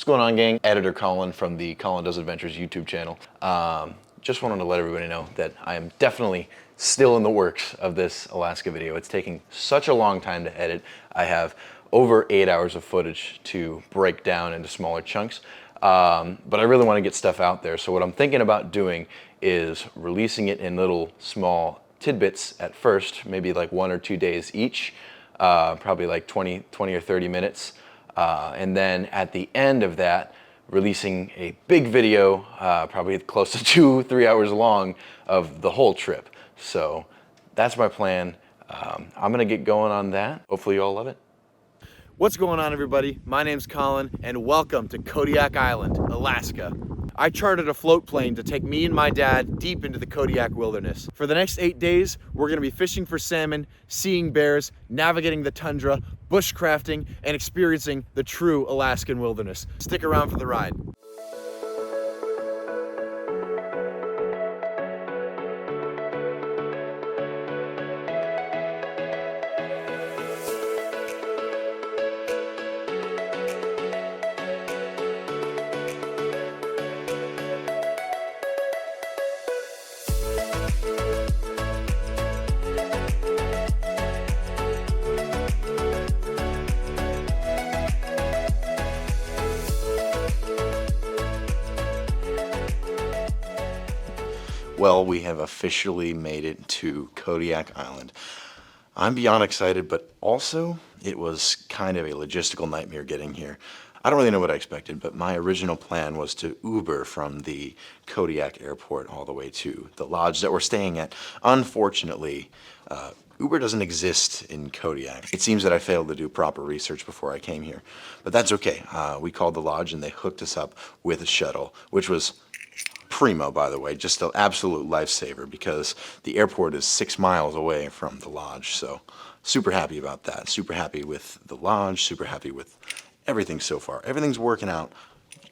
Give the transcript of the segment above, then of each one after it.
What's going on, gang? Editor Colin from the Colin Does Adventures YouTube channel. Just wanted to let everybody know that I am definitely still in the works of this Alaska video. It's taking such a long time to edit. I have over 8 hours of footage to break down into smaller chunks, but I really want to get stuff out there. So what I'm thinking about doing is releasing it in little small tidbits at first, maybe like 1 or 2 days each, probably like 20 or 30 minutes. And then at the end of that, releasing a big video, probably close to 2-3 hours long, of the whole trip. So that's my plan. I'm gonna get going on that. Hopefully you all love it. What's going on, everybody? My name's Colin, and welcome to Kodiak Island, Alaska. I chartered a float plane to take me and my dad deep into the Kodiak wilderness. For the next 8 days, we're gonna be fishing for salmon, seeing bears, navigating the tundra, bushcrafting, and experiencing the true Alaskan wilderness. Stick around for the ride. Well, we have officially made it to Kodiak Island. I'm beyond excited, but also it was kind of a logistical nightmare getting here. I don't really know what I expected, but my original plan was to Uber from the Kodiak airport all the way to the lodge that we're staying at. Unfortunately, Uber doesn't exist in Kodiak. It seems that I failed to do proper research before I came here, but that's okay. We called the lodge and they hooked us up with a shuttle, which was primo, by the way, just an absolute lifesaver because the airport is 6 miles away from the lodge. So super happy about that. Super happy with the lodge, super happy with everything so far. Everything's working out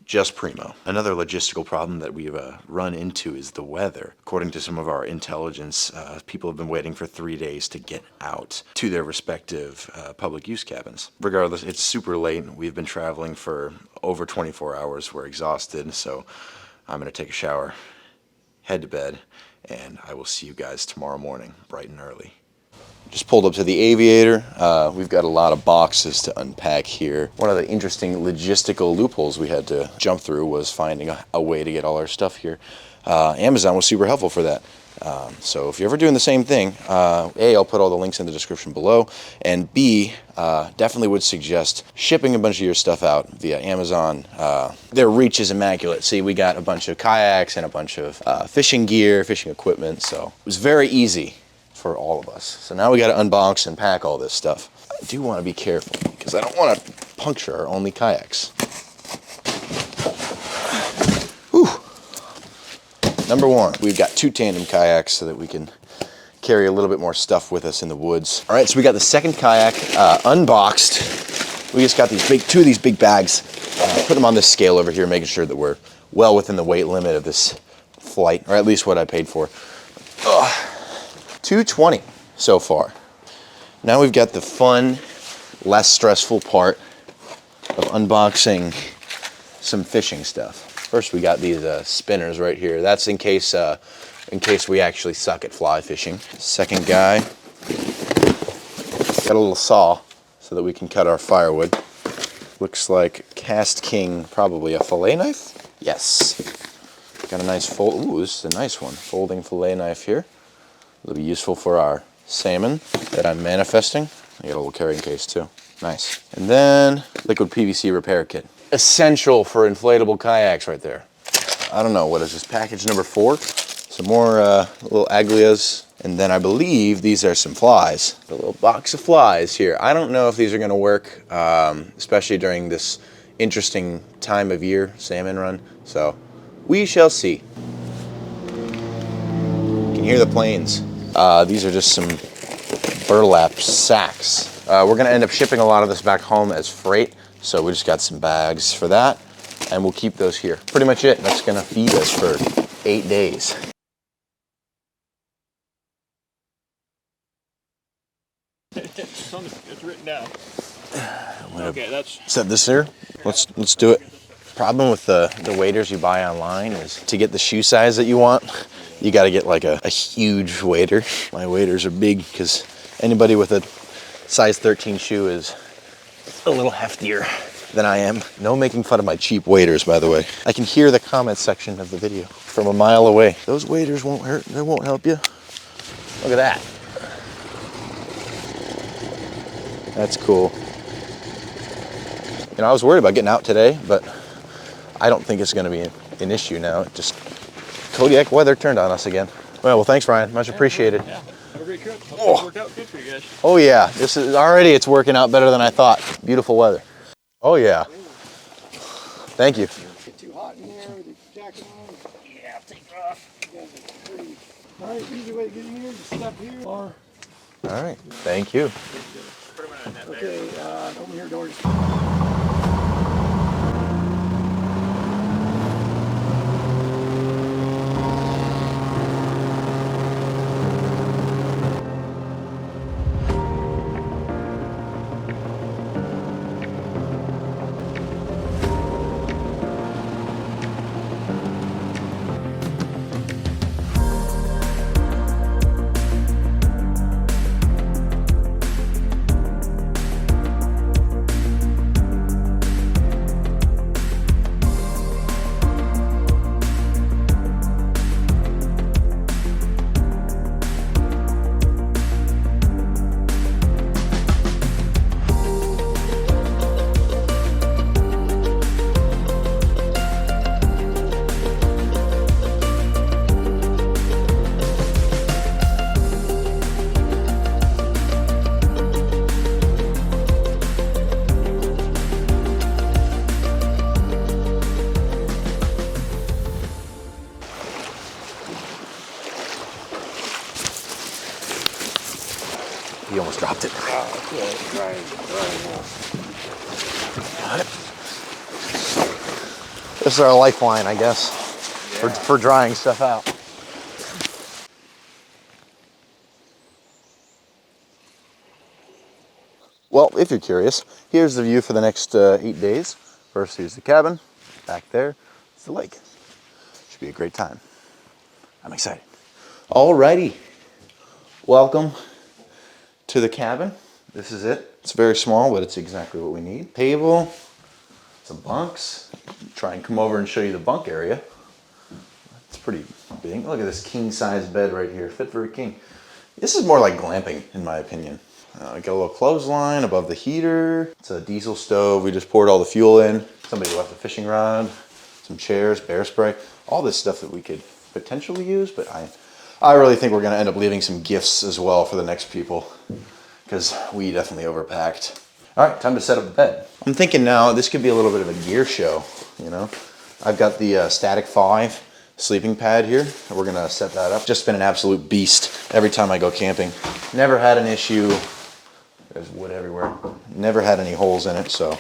just primo. Another logistical problem that we've run into is the weather. According to some of our intelligence, people have been waiting for 3 days to get out to their respective public use cabins. Regardless, it's super late. We've been traveling for over 24 hours. We're exhausted, so I'm gonna take a shower, head to bed, and I will see you guys tomorrow morning, bright and early. Just pulled up to the Aviator. We've got a lot of boxes to unpack here. One of the interesting logistical loopholes we had to jump through was finding a way to get all our stuff here. Amazon was super helpful for that. So if you're ever doing the same thing, A, I'll put all the links in the description below, and B, definitely would suggest shipping a bunch of your stuff out via Amazon. Their reach is immaculate. See, we got a bunch of kayaks and a bunch of fishing gear, fishing equipment, so it was very easy for all of us. So now we got to unbox and pack all this stuff. I do want to be careful because I don't want to puncture our only kayaks. Whew. Number one, we've got 2 tandem kayaks so that we can carry a little bit more stuff with us in the woods. All right, so we got the second kayak unboxed. We just got these 2 of these big bags. Put them on this scale over here, making sure that we're well within the weight limit of this flight, or at least what I paid for. 220 so far. Now we've got the fun, less stressful part of unboxing some fishing stuff. First, we got these spinners right here. That's in case we actually suck at fly fishing. Second guy, got a little saw so that we can cut our firewood. Looks like Cast King, probably a fillet knife. Yes. Got a nice fold. Ooh, this is a nice one. Folding fillet knife here. It'll be useful for our salmon that I'm manifesting. I got a little carrying case too. Nice. And then liquid PVC repair kit. Essential for inflatable kayaks right there. I don't know, what is this, package number 4? Some more little aglias. And then I believe these are some flies. A little box of flies here. I don't know if these are gonna work, especially during this interesting time of year, salmon run. So we shall see. You can hear the planes. These are just some burlap sacks. We're gonna end up shipping a lot of this back home as freight, so we just got some bags for that, and we'll keep those here. Pretty much it. That's gonna feed us for 8 days. It's written down. Okay, that's Set this here. Let's do it. Problem with the waders you buy online is to get the shoe size that you want, you got to get like a huge wader. My waders are big because anybody with a size 13 shoe is a little heftier than I am. No making fun of my cheap waders, by the way. I can hear the comment section of the video from a mile away. Those waders won't hurt, they won't help you. Look at that. That's cool. You know, I was worried about getting out today, but I don't think it's gonna be an issue now. Just Kodiak weather turned on us again. Well, thanks, Ryan, much appreciated. Yeah, have a great trip. Hope it worked out good for you guys. Oh yeah, this is already, it's working out better than I thought. Beautiful weather. Oh yeah. Thank you. Get too hot in there with the jacket on. Yeah, I'll take it off. You guys are pretty. All right, easy way to get in here, just step here. Or... All right, thank you. Okay, open your doors. You almost dropped it. Got it. This is our lifeline, I guess, for drying stuff out. Well, if you're curious, here's the view for the next 8 days. First, here's the cabin. Back there, it's the lake. Should be a great time. I'm excited. Alrighty. Welcome to the cabin. This is it. It's very small, but it's exactly what we need. Table, some bunks. Try and come over and show you the bunk area. It's pretty big. Look at this king size bed right here, fit for a king. This is more like glamping, in my opinion. I got a little clothesline above the heater. It's a diesel stove. We just poured all the fuel in. Somebody left a fishing rod, some chairs, bear spray, all this stuff that we could potentially use, but I really think we're gonna end up leaving some gifts as well for the next people because we definitely overpacked. All right, time to set up the bed. I'm thinking now this could be a little bit of a gear show, you know? I've got the Static 5 sleeping pad here. We're gonna set that up. Just been an absolute beast every time I go camping. Never had an issue. There's wood everywhere. Never had any holes in it, so.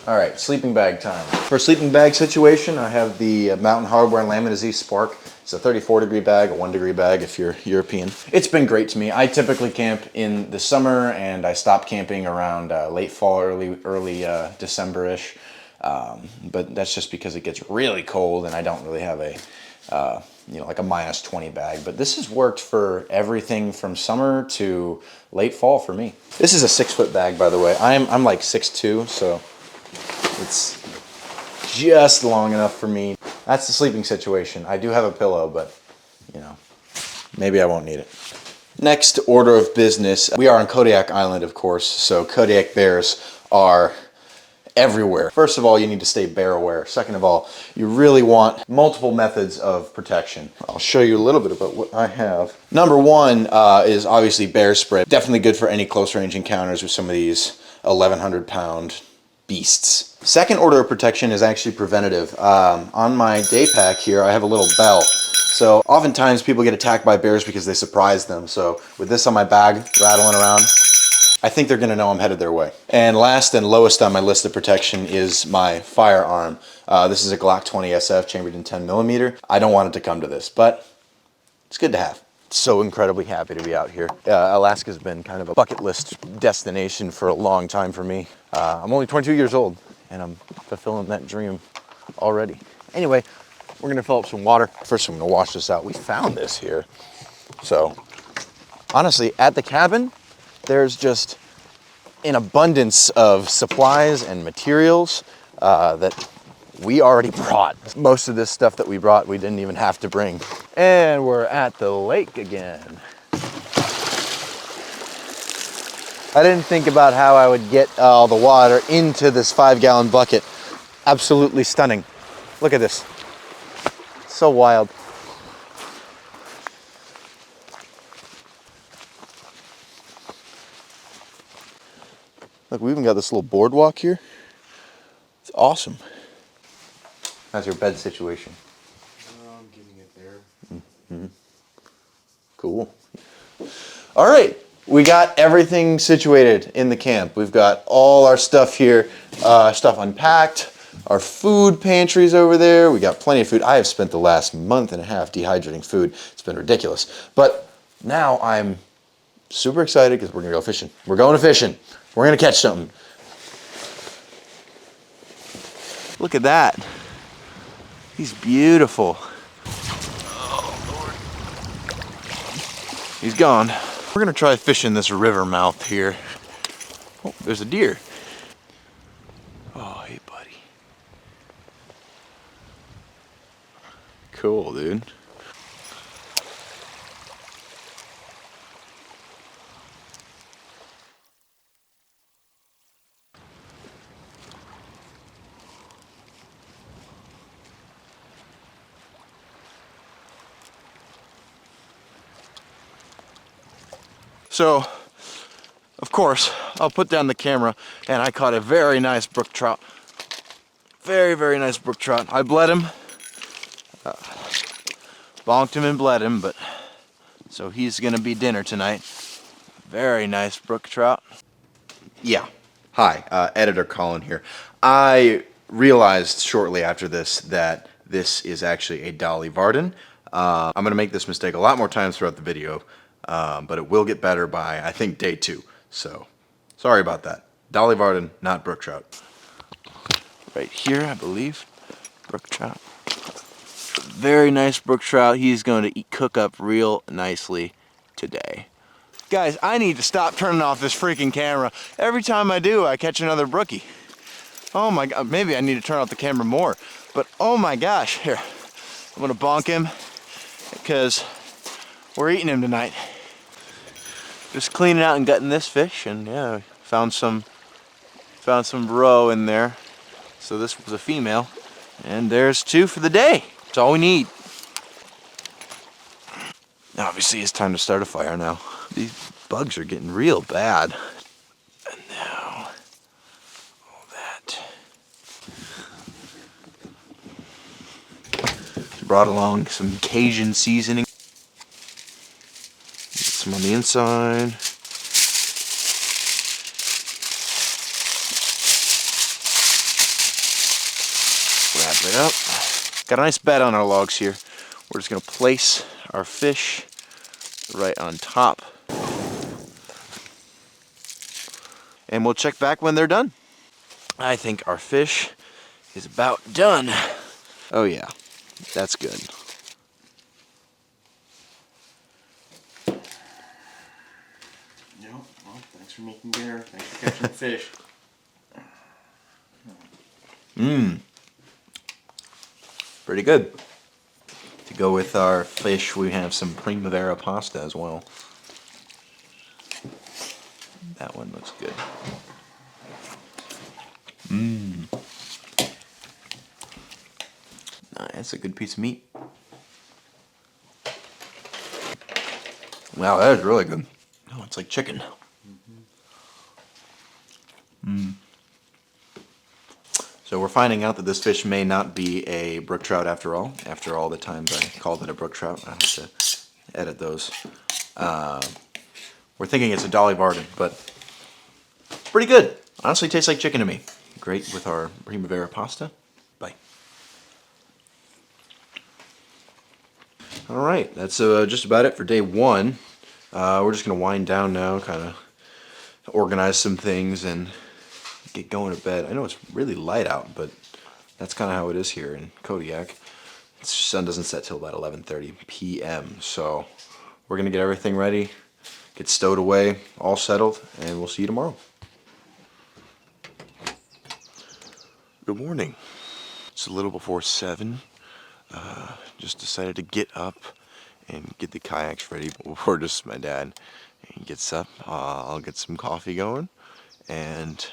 All right, sleeping bag time. For a sleeping bag situation, I have the Mountain Hardwear Laminar Z Spark. It's a 34-degree bag, a 1-degree bag if you're European. It's been great to me. I typically camp in the summer, and I stopped camping around late fall, early December-ish. But that's just because it gets really cold, and I don't really have a like a -20 bag. But this has worked for everything from summer to late fall for me. This is a 6-foot bag, by the way. I'm like 6'2", so it's just long enough for me. That's the sleeping situation. I do have a pillow, but you know, maybe I won't need it. Next order of business. We are on Kodiak Island, of course, so Kodiak bears are everywhere. First of all, you need to stay bear aware. Second of all, you really want multiple methods of protection. I'll show you a little bit about what I have. Number one is obviously bear spray. Definitely good for any close range encounters with some of these 1,100-pound beasts. Second order of protection is actually preventative. On my day pack here, I have a little bell. So oftentimes people get attacked by bears because they surprise them. So with this on my bag, rattling around, I think they're gonna know I'm headed their way. And last and lowest on my list of protection is my firearm. This is a Glock 20 SF chambered in 10mm. I don't want it to come to this, but it's good to have. so incredibly happy to be out here. Alaska's been kind of a bucket list destination for a long time for me. I'm only 22 years old and I'm fulfilling that dream already. Anyway, we're gonna fill up some water. First, I'm gonna wash this out. We found this here. So honestly, at the cabin, there's just an abundance of supplies and materials that we already brought. Most of this stuff that we brought, we didn't even have to bring. And we're at the lake again. I didn't think about how I would get all the water into this 5-gallon bucket. Absolutely stunning. Look at this. So wild. Look, we even got this little boardwalk here. It's awesome. How's your bed situation? I'm getting it there. Cool. All right, we got everything situated in the camp. We've got all our stuff here, stuff unpacked. Our food pantry's over there. We got plenty of food. I have spent the last month and a half dehydrating food. It's been ridiculous. But now I'm super excited because we're gonna go fishing. We're going to fishing. We're gonna catch something. Look at that. He's beautiful. Oh, Lord. He's gone. We're gonna try fishing this river mouth here. Oh, there's a deer. Oh, hey, buddy. Cool, dude. So, of course, I'll put down the camera, and I caught a very nice brook trout. Very, very nice brook trout. I bled him, bonked him and bled him, but so he's gonna be dinner tonight. Very nice brook trout. Yeah. Hi, editor Colin here. I realized shortly after this that this is actually a Dolly Varden. I'm gonna make this mistake a lot more times throughout the video, but it will get better by, I think, day 2. So, sorry about that. Dolly Varden, not brook trout. Right here, I believe, brook trout. Very nice brook trout. He's going to cook up real nicely today. Guys, I need to stop turning off this freaking camera. Every time I do, I catch another brookie. Oh my God, maybe I need to turn off the camera more. But oh my gosh, here, I'm gonna bonk him because we're eating him tonight. Just cleaning out and gutting this fish, and yeah, found some roe in there. So this was a female, and there's 2 for the day. That's all we need. Obviously, it's time to start a fire now. These bugs are getting real bad. And now, all that. Brought along some Cajun seasoning. Get some on the inside. Wrap it up. Got a nice bed on our logs here. We're just gonna place our fish right on top. And we'll check back when they're done. I think our fish is about done. Oh yeah, that's good. Well, thanks for making dinner. Thanks for catching the fish. Pretty good. To go with our fish, we have some primavera pasta as well. That one looks good. That's a good piece of meat. Wow, that is really good. Oh, it's like chicken. So we're finding out that this fish may not be a brook trout after all. After all the times I called it a brook trout, I have to edit those. We're thinking it's a Dolly Varden, but pretty good. Honestly, tastes like chicken to me. Great with our primavera pasta. Bye. All right, that's just about it for day one. We're just gonna wind down now, kind of organize some things and get going to bed. I know it's really light out, but that's kind of how it is here in Kodiak. The sun doesn't set till about 11:30 p.m. So we're gonna get everything ready, get stowed away, all settled, and we'll see you tomorrow. Good morning. It's a little before 7. Just decided to get up and get the kayaks ready before just my dad gets up. I'll get some coffee going, and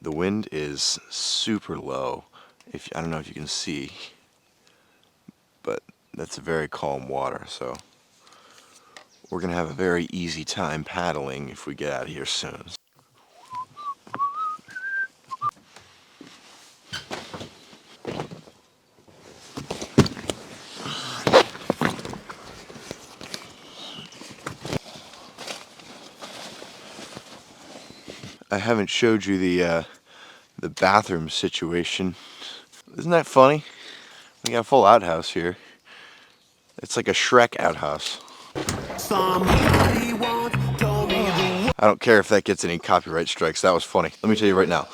the wind is super low. I don't know if you can see, but that's a very calm water, so we're gonna have a very easy time paddling if we get out of here soon. I haven't showed you the bathroom situation. Isn't that funny? We got a full outhouse here. It's like a Shrek outhouse. I don't care if that gets any copyright strikes. That was funny. Let me tell you right now,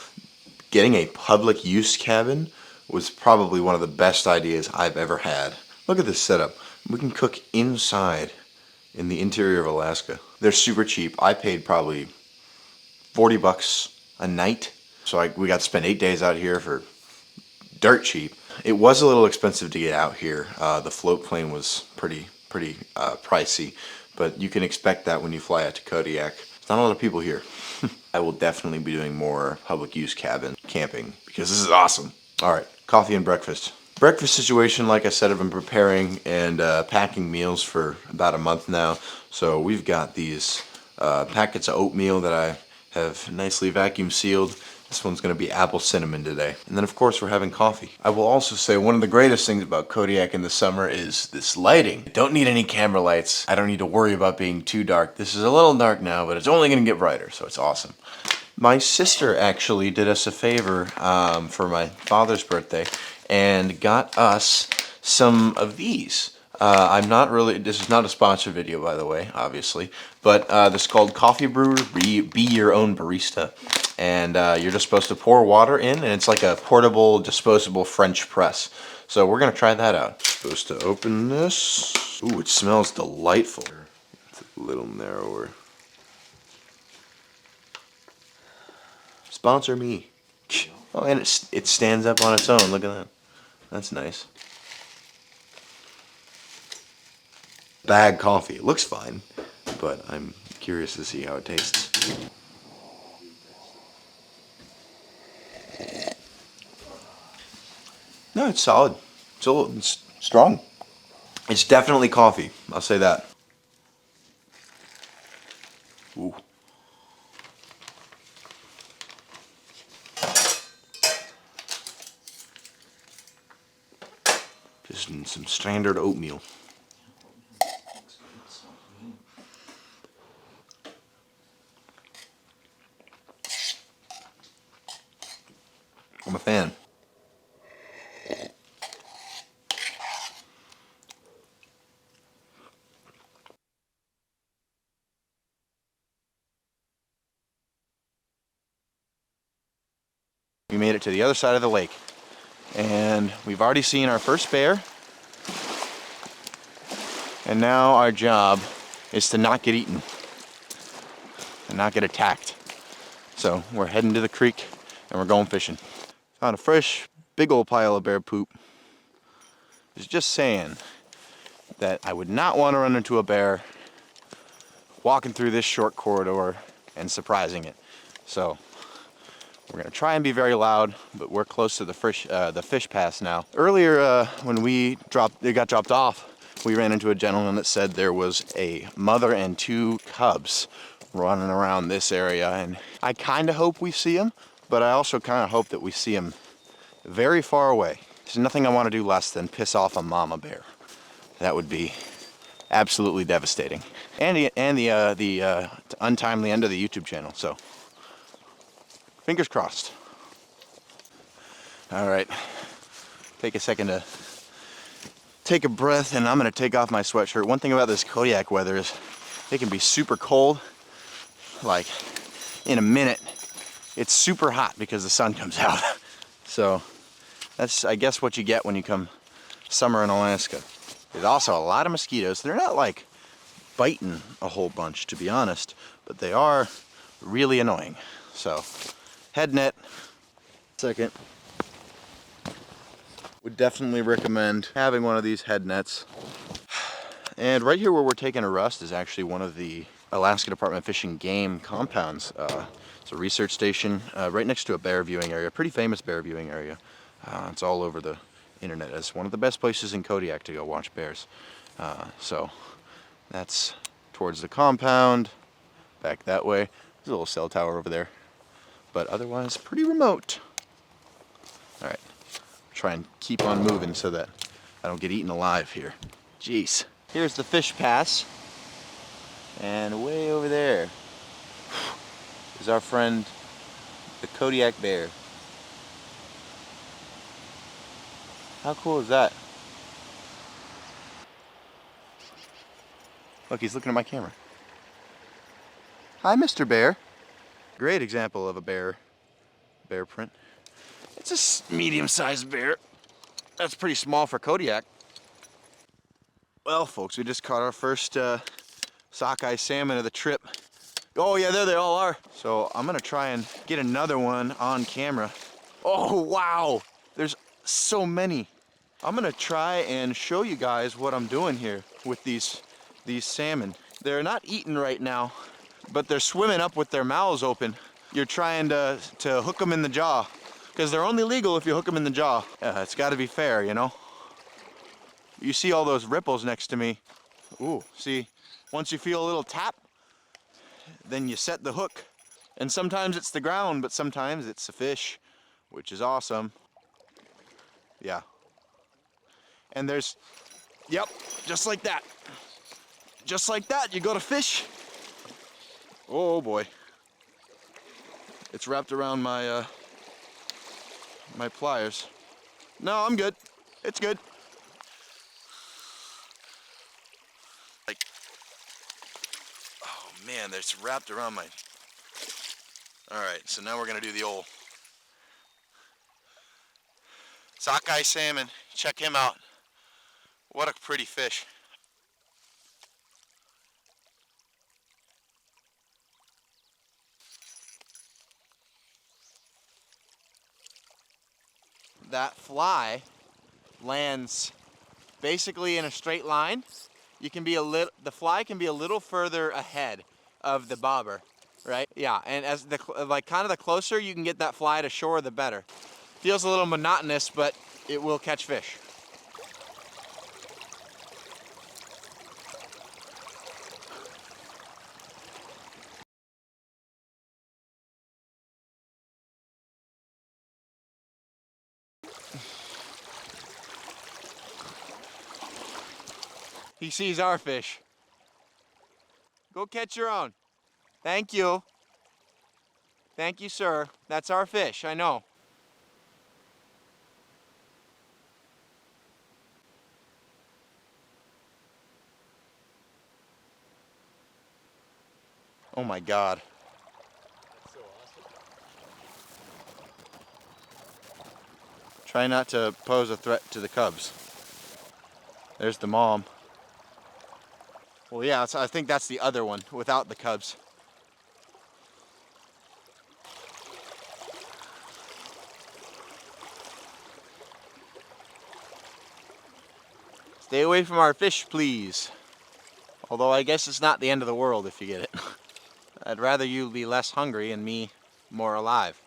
getting a public use cabin was probably one of the best ideas I've ever had. Look at this setup. We can cook inside in the interior of Alaska. They're super cheap. I paid probably $40 a night. So we got to spend 8 days out here for dirt cheap. It was a little expensive to get out here. The float plane was pretty pricey, but you can expect that when you fly out to Kodiak. There's not a lot of people here. I will definitely be doing more public use cabin camping because this is awesome. All right, coffee and breakfast. Breakfast situation, like I said, I've been preparing and packing meals for about a month now. So we've got these packets of oatmeal that I have nicely vacuum sealed. This one's going to be apple cinnamon today. And then of course we're having coffee. I will also say one of the greatest things about Kodiak in the summer is this lighting. I don't need any camera lights. I don't need to worry about being too dark. This is a little dark now, but it's only going to get brighter, so it's awesome. My sister actually did us a favor for my father's birthday and got us some of these. This is not a sponsored video, by the way, obviously, but this is called Coffee Brewer, Be Your Own Barista. And you're just supposed to pour water in, and it's like a portable, disposable French press. So we're gonna try that out. Supposed to open this. Ooh, it smells delightful. It's a little narrower. Sponsor me. Oh, and it stands up on its own. Look at that. That's nice. Bag coffee. It looks fine, but I'm curious to see how it tastes. No, it's solid. It's strong. It's definitely coffee. I'll say that. Ooh. Just some standard oatmeal. I'm a fan. We made it to the other side of the lake, and we've already seen our first bear, and now our job is to not get eaten and not get attacked. So we're heading to the creek and we're going fishing. Found a fresh big old pile of bear poop. Was just saying that I would not want to run into a bear walking through this short corridor and surprising it. So we're gonna try and be very loud, but we're close to the fish pass now. Earlier, when it got dropped off, we ran into a gentleman that said there was a mother and 2 cubs running around this area, and I kind of hope we see them, but I also kind of hope that we see them very far away. There's nothing I want to do less than piss off a mama bear. That would be absolutely devastating, and the untimely end of the YouTube channel. So fingers crossed. All right, take a second to take a breath, and I'm gonna take off my sweatshirt. One thing about this Kodiak weather is it can be super cold, like in a minute. It's super hot because the sun comes out. So that's, I guess, what you get when you come summer in Alaska. There's also a lot of mosquitoes. They're not like biting a whole bunch, to be honest, but they are really annoying. So head net, second. Would definitely recommend having one of these head nets. And right here where we're taking a rust is actually one of the Alaska Department of Fish and Game compounds. It's a research station right next to a bear viewing area, a pretty famous bear viewing area. It's all over the internet as one of the best places in Kodiak to go watch bears. So that's towards the compound, back that way. There's a little cell tower over there, but otherwise pretty remote. All right, try and keep on moving so that I don't get eaten alive here. Jeez. Here's the fish pass, and way over there is our friend the Kodiak bear. How cool is that? Look, he's looking at my camera. Hi, Mr. Bear. Great example of a bear print. It's a medium-sized bear. That's pretty small for Kodiak. Well, folks, we just caught our first sockeye salmon of the trip. Oh yeah, there they all are. So I'm gonna try and get another one on camera. Oh wow, there's so many. I'm gonna try and show you guys what I'm doing here with these salmon. They're not eating right now, but they're swimming up with their mouths open. You're trying to hook them in the jaw, because they're only legal if you hook them in the jaw. It's got to be fair, you know. You see all those ripples next to me. Ooh, see, once you feel a little tap, then you set the hook. And sometimes it's the ground, but sometimes it's a fish, which is awesome. Yeah. And there's, yep, just like that. Just like that, you go to fish. Oh boy. It's wrapped around my my pliers. No, I'm good. It's good. Like, oh man, it's wrapped around my. All right, so now we're gonna do the old sockeye salmon. Check him out. What a pretty fish. That fly lands basically in a straight line. You can be the fly can be a little further ahead of the bobber, right? Yeah, and as kind of the closer you can get that fly to shore, the better. Feels a little monotonous, but it will catch fish. He sees our fish. Go catch your own. Thank you. Thank you, sir. That's our fish, I know. Oh my God. So awesome. Try not to pose a threat to the cubs. There's the mom. Well, yeah, I think that's the other one without the cubs. Stay away from our fish, please. Although I guess it's not the end of the world if you get it. I'd rather you be less hungry and me more alive.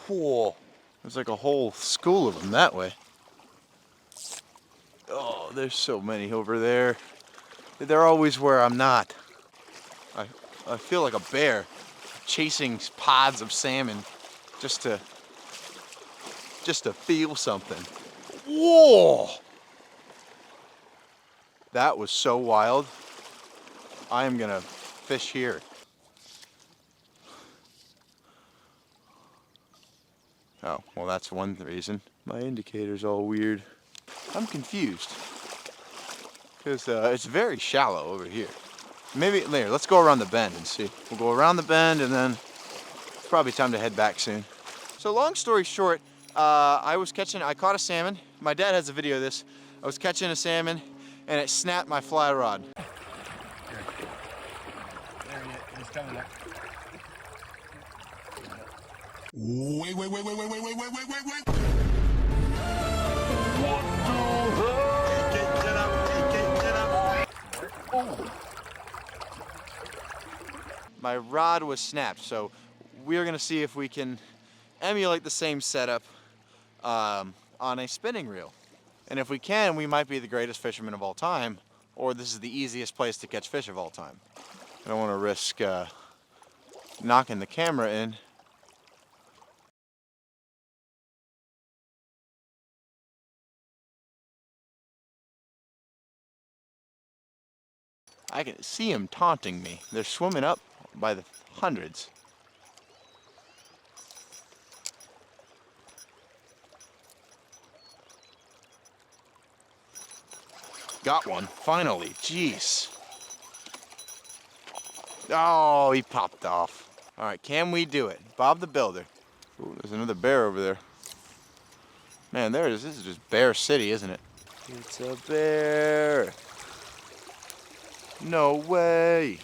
Whoa, there's like a whole school of them that way. Oh, there's so many over there. They're always where I'm not. I feel like a bear chasing pods of salmon just to feel something. Whoa! That was so wild. I am gonna fish here. Oh, well, that's one reason. My indicator's all weird. I'm confused. Because it's very shallow over here. Maybe later, let's go around the bend and see. We'll go around the bend and then it's probably time to head back soon. So long story short, I caught a salmon. My dad has a video of this. I was catching a salmon and it snapped my fly rod. There he is. He's coming up. Wait. My rod was snapped, so we're gonna see if we can emulate the same setup on a spinning reel. And if we can, we might be the greatest fishermen of all time, or this is the easiest place to catch fish of all time. I don't want to risk knocking the camera in. I can see them taunting me. They're swimming up by the hundreds. Got one, finally. Jeez. Oh, he popped off. All right, can we do it? Bob the Builder. Ooh, there's another bear over there. Man, there it is. This is just Bear City, isn't it? It's a bear. No way.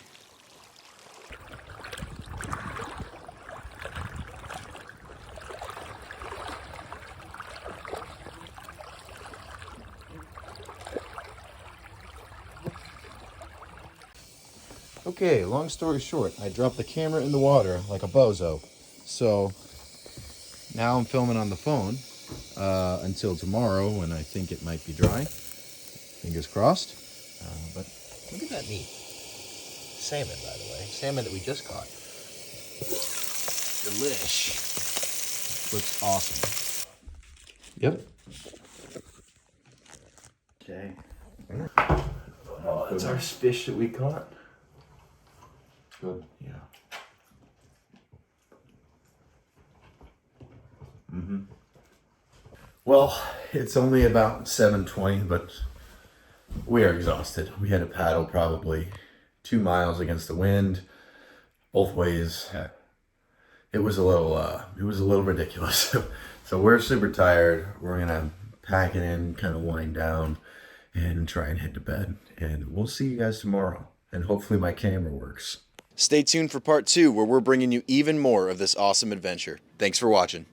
Okay, long story short, I dropped the camera in the water like a bozo. So now I'm filming on the phone until tomorrow when I think it might be dry. Fingers crossed. But look at that meat. Salmon, by the way. Salmon that we just caught. Delish. Looks awesome. Yep. Okay. Oh, that's our fish that we caught. Good. Yeah. Well, it's only about 7:20, but we are exhausted. We had to paddle probably 2 miles against the wind, both ways. It was a little ridiculous. So we're super tired. We're gonna pack it in, kind of wind down, and try and head to bed. And we'll see you guys tomorrow. And hopefully my camera works. Stay tuned for part 2, where we're bringing you even more of this awesome adventure. Thanks for watching.